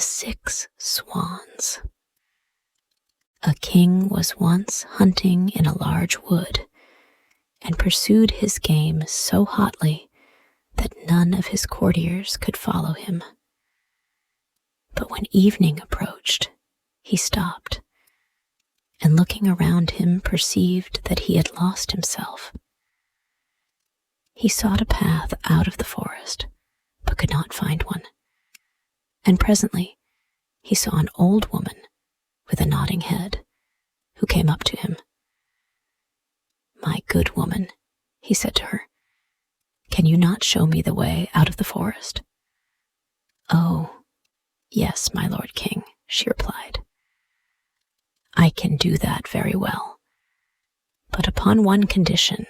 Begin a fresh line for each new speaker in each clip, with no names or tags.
6 Swans. A king was once hunting in a large wood and pursued his game so hotly that none of his courtiers could follow him. But when evening approached, he stopped, and looking around him perceived that he had lost himself. He sought a path out of the forest, but could not find one, and presently he saw an old woman with a nodding head, who came up to him. "My good woman," he said to her, "can you not show me the way out of the forest?" "Oh, yes, my lord king," she replied. "I can do that very well, but upon one condition,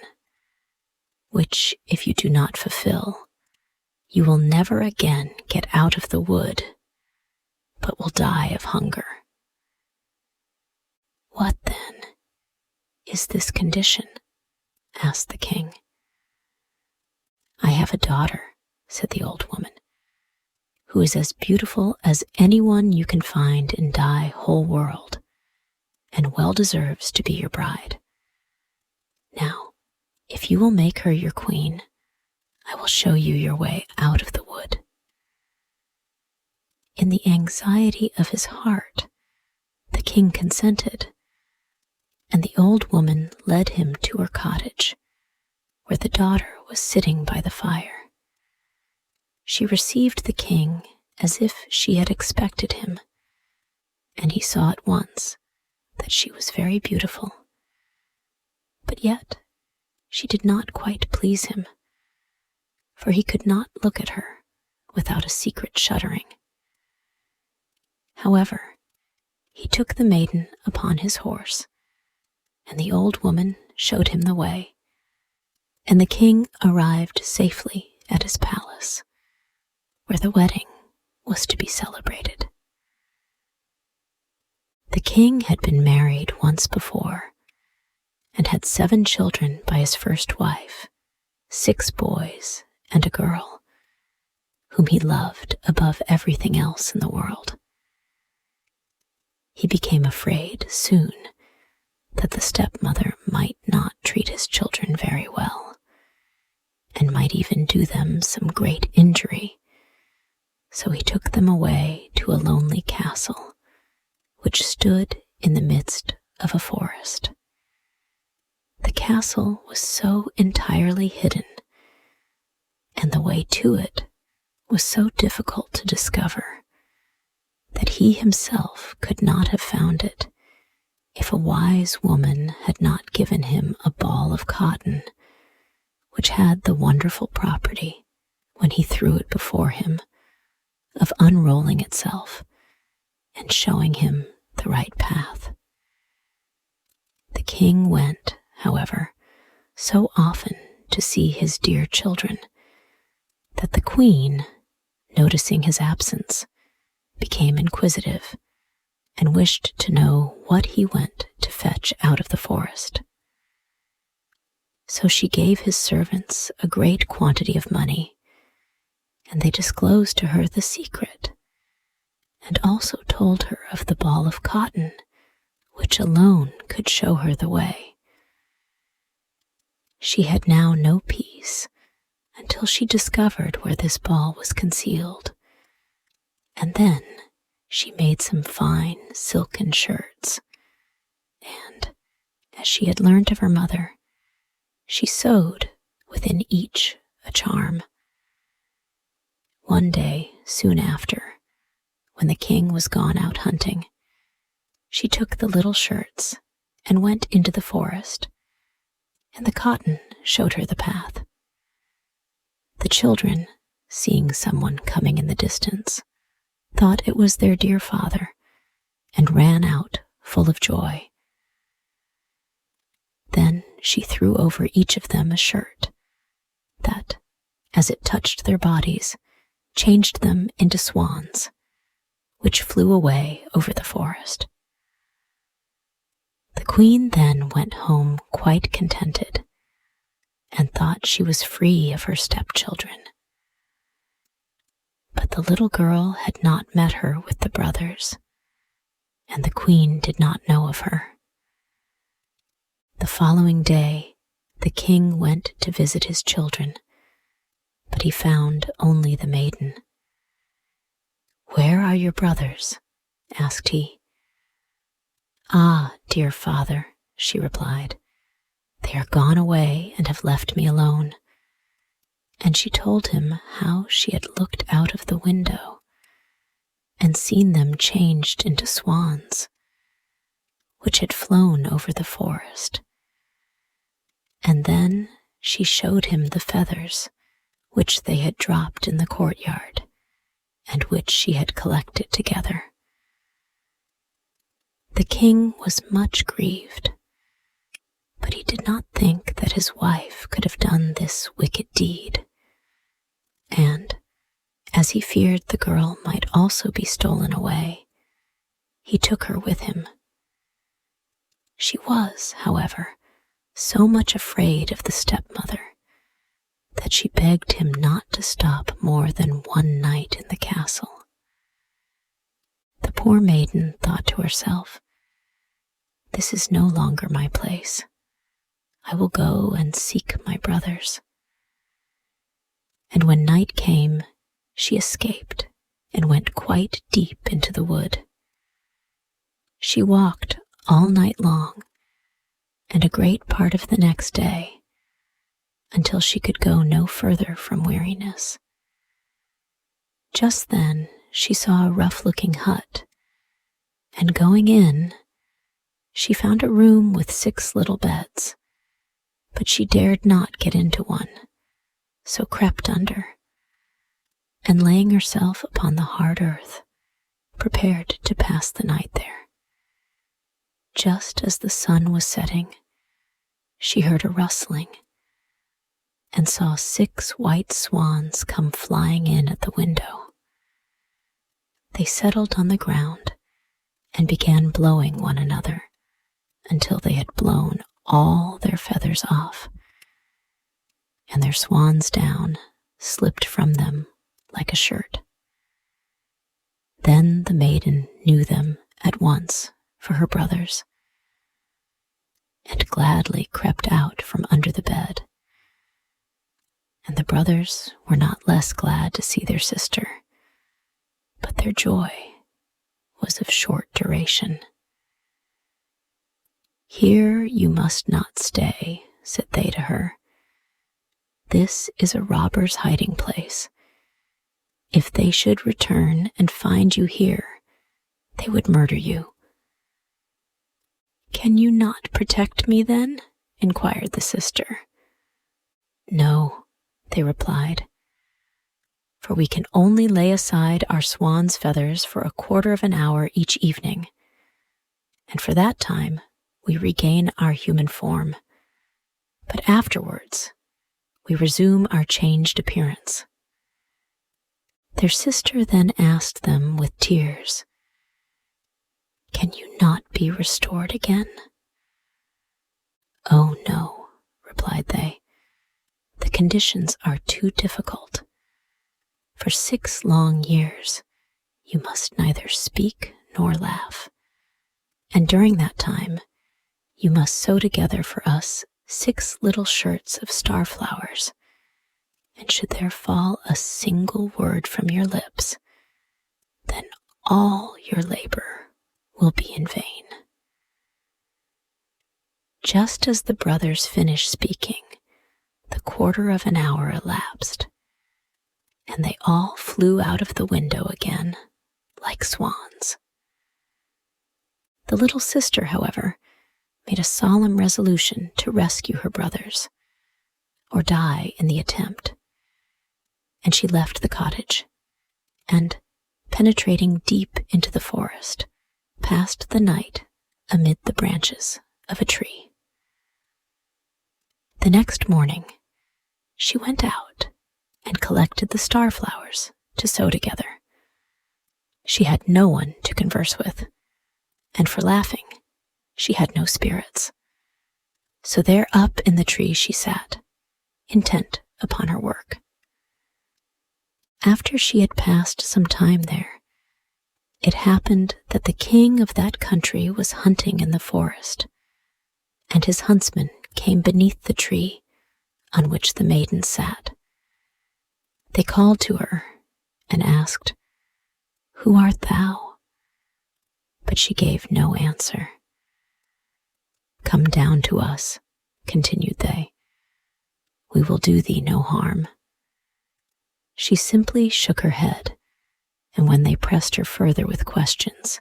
which, if you do not fulfill, you will never again get out of the wood, but will die of hunger." "What, then, is this condition?" asked the king. "I have a daughter," said the old woman, "who is as beautiful as anyone you can find in thy whole world, and well deserves to be your bride. Now, if you will make her your queen, I will show you your way out of the wood." In the anxiety of his heart, the king consented, and the old woman led him to her cottage, where the daughter was sitting by the fire. She received the king as if she had expected him, and he saw at once that she was very beautiful. But yet she did not quite please him, for he could not look at her without a secret shuddering. However, he took the maiden upon his horse, and the old woman showed him the way, and the king arrived safely at his palace, where the wedding was to be celebrated. The king had been married once before, and had 7 children by his first wife, 6 boys and a girl, whom he loved above everything else in the world. He became afraid soon that the stepmother might not treat his children very well, and might even do them some great injury, so he took them away to a lonely castle, which stood in the midst of a forest. The castle was so entirely hidden, and the way to it was so difficult to discover, that he himself could not have found it if a wise woman had not given him a ball of cotton, which had the wonderful property, when he threw it before him, of unrolling itself and showing him the right path. The king went, however, so often to see his dear children, that the queen, noticing his absence, became inquisitive, and wished to know what he went to fetch out of the forest. So she gave his servants a great quantity of money, and they disclosed to her the secret, and also told her of the ball of cotton, which alone could show her the way. She had now no peace until she discovered where this ball was concealed, and then she made some fine silken shirts, and, as she had learnt of her mother, she sewed within each a charm. One day, soon after, when the king was gone out hunting, she took the little shirts and went into the forest, and the cotton showed her the path. The children, seeing someone coming in the distance, thought it was their dear father, and ran out full of joy. Then she threw over each of them a shirt that, as it touched their bodies, changed them into swans, which flew away over the forest. The queen then went home quite contented, and thought she was free of her stepchildren. But the little girl had not met her with the brothers, and the queen did not know of her. The following day, the king went to visit his children, but he found only the maiden. "Where are your brothers?" asked he. "Ah, dear father," she replied, "they are gone away and have left me alone." And she told him how she had looked out of the window and seen them changed into swans, which had flown over the forest. And then she showed him the feathers which they had dropped in the courtyard and which she had collected together. The king was much grieved, but he did not think that his wife could have done this wicked deed. And, as he feared the girl might also be stolen away, he took her with him. She was, however, so much afraid of the stepmother that she begged him not to stop more than one night in the castle. The poor maiden thought to herself, "This is no longer my place. I will go and seek my brothers." And when night came, she escaped and went quite deep into the wood. She walked all night long and a great part of the next day, until she could go no further from weariness. Just then she saw a rough-looking hut, and going in, she found a room with 6 little beds, but she dared not get into one, so crept under, and laying herself upon the hard earth, prepared to pass the night there. Just as the sun was setting, she heard a rustling, and saw 6 white swans come flying in at the window. They settled on the ground and began blowing one another until they had blown all their feathers off, and their swan's down slipped from them like a shirt. Then the maiden knew them at once for her brothers, and gladly crept out from under the bed. And the brothers were not less glad to see their sister, but their joy was of short duration. "Here you must not stay," said they to her. "This is a robber's hiding place. If they should return and find you here, they would murder you." "Can you not protect me then?" inquired the sister. "No," they replied, "for we can only lay aside our swan's feathers for a quarter of an hour each evening, and for that time we regain our human form, but afterwards we resume our changed appearance." Their sister then asked them with tears, "Can you not be restored again?" "Oh no," replied they, "the conditions are too difficult. For 6 long years you must neither speak nor laugh, and during that time you must sew together for us 6 little shirts of star-flowers, and should there fall a single word from your lips, then all your labor will be in vain." Just as the brothers finished speaking, the quarter of an hour elapsed, and they all flew out of the window again, like swans. The little sister, however, made a solemn resolution to rescue her brothers, or die in the attempt, and she left the cottage, and, penetrating deep into the forest, passed the night amid the branches of a tree. The next morning, she went out and collected the star-flowers to sew together. She had no one to converse with, and for laughing, she had no spirits. So there up in the tree she sat, intent upon her work. After she had passed some time there, it happened that the king of that country was hunting in the forest, and his huntsmen came beneath the tree on which the maiden sat. They called to her and asked, "Who art thou?" But she gave no answer. "Come down to us," continued they. "We will do thee no harm." She simply shook her head, and when they pressed her further with questions,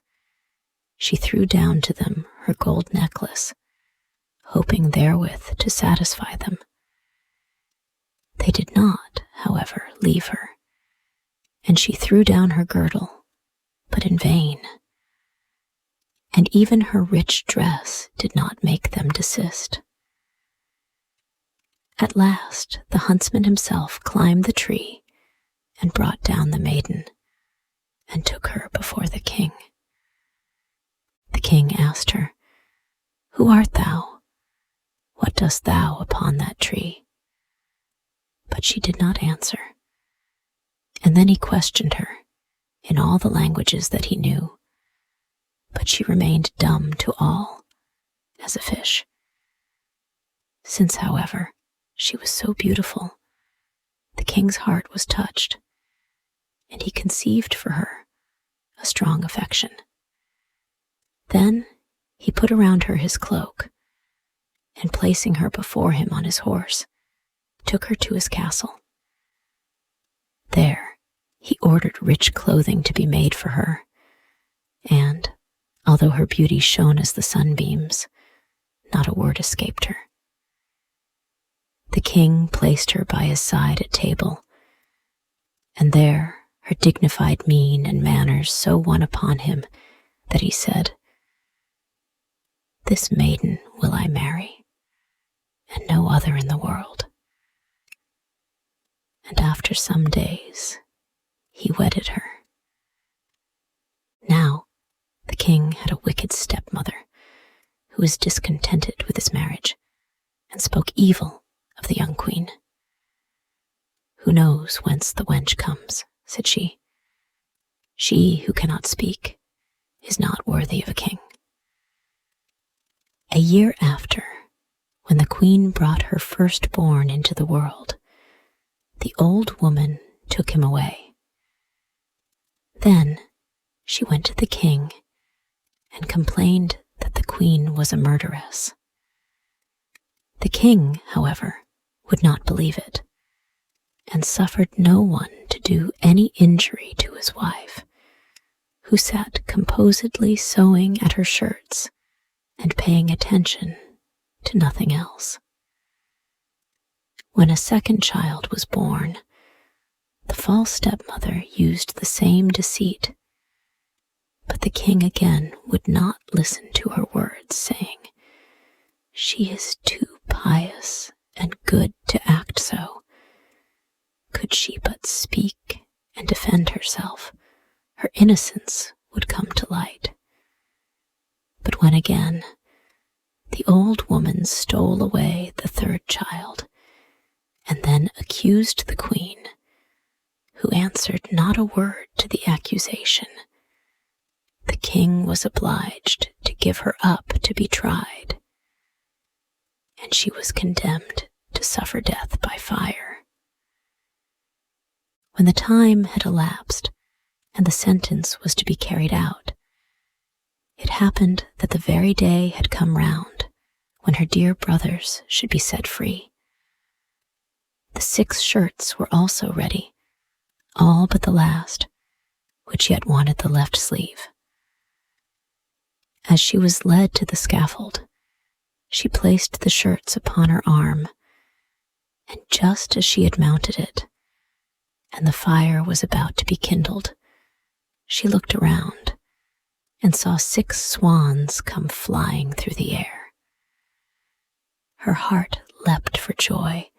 she threw down to them her gold necklace, hoping therewith to satisfy them. They did not, however, leave her, and she threw down her girdle, but in vain. And even her rich dress did not make them desist. At last the huntsman himself climbed the tree and brought down the maiden, and took her before the king. The king asked her, "Who art thou? What dost thou upon that tree?" But she did not answer. And then he questioned her in all the languages that he knew, but she remained dumb to all, as a fish. Since, however, she was so beautiful, the king's heart was touched, and he conceived for her a strong affection. Then he put around her his cloak, and placing her before him on his horse, took her to his castle. There he ordered rich clothing to be made for her, and, although her beauty shone as the sunbeams, not a word escaped her. The king placed her by his side at table, and there her dignified mien and manners so won upon him that he said, "This maiden will I marry, and no other in the world." And after some days, he wedded her. Now, the king had a wicked stepmother who was discontented with his marriage and spoke evil of the young queen. "Who knows whence the wench comes?" said she. "She who cannot speak is not worthy of a king." A year after, when the queen brought her firstborn into the world, the old woman took him away. Then she went to the king and complained that the queen was a murderess. The king, however, would not believe it, and suffered no one to do any injury to his wife, who sat composedly sewing at her shirts and paying attention to nothing else. When a second child was born, the false stepmother used the same deceit, but the king again would not listen to her words, saying, "She is too pious and good to act so. Could she but speak and defend herself, her innocence would come to light." But when again the old woman stole away the third child, and then accused the queen, who answered not a word to the accusation, the king was obliged to give her up to be tried, and she was condemned to suffer death by fire. When the time had elapsed and the sentence was to be carried out, it happened that the very day had come round when her dear brothers should be set free. The 6 shirts were also ready, all but the last, which yet wanted the left sleeve. As she was led to the scaffold, she placed the shirts upon her arm, and just as she had mounted it, and the fire was about to be kindled, she looked around and saw 6 swans come flying through the air. Her heart leapt for joy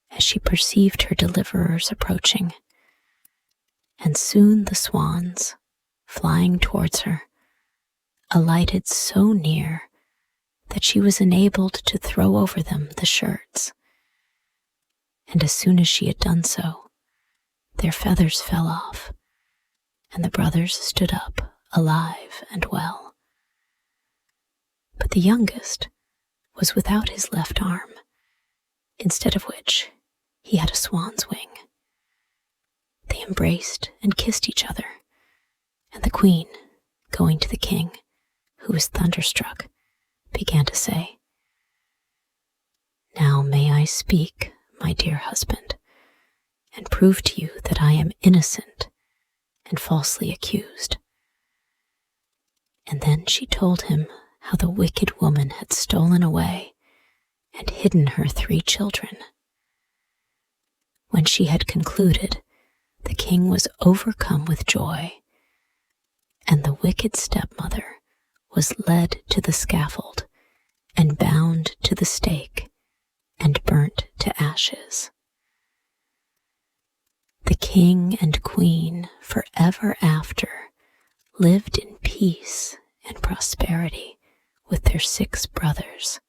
as she perceived her deliverers approaching, and soon the swans, flying towards her, alighted so near that she was enabled to throw over them the shirts. And as soon as she had done so, their feathers fell off, and the brothers stood up, alive and well. But the youngest was without his left arm, instead of which he had a swan's wing. They embraced and kissed each other, and the queen, going to the king, who was thunderstruck, began to say, "Now may I speak, my dear husband, and prove to you that I am innocent and falsely accused." And then she told him how the wicked woman had stolen away and hidden her 3 children. When she had concluded, the king was overcome with joy, and the wicked stepmother was led to the scaffold and bound to the stake and burnt to ashes. The king and queen forever after lived in peace and prosperity with their 6 brothers,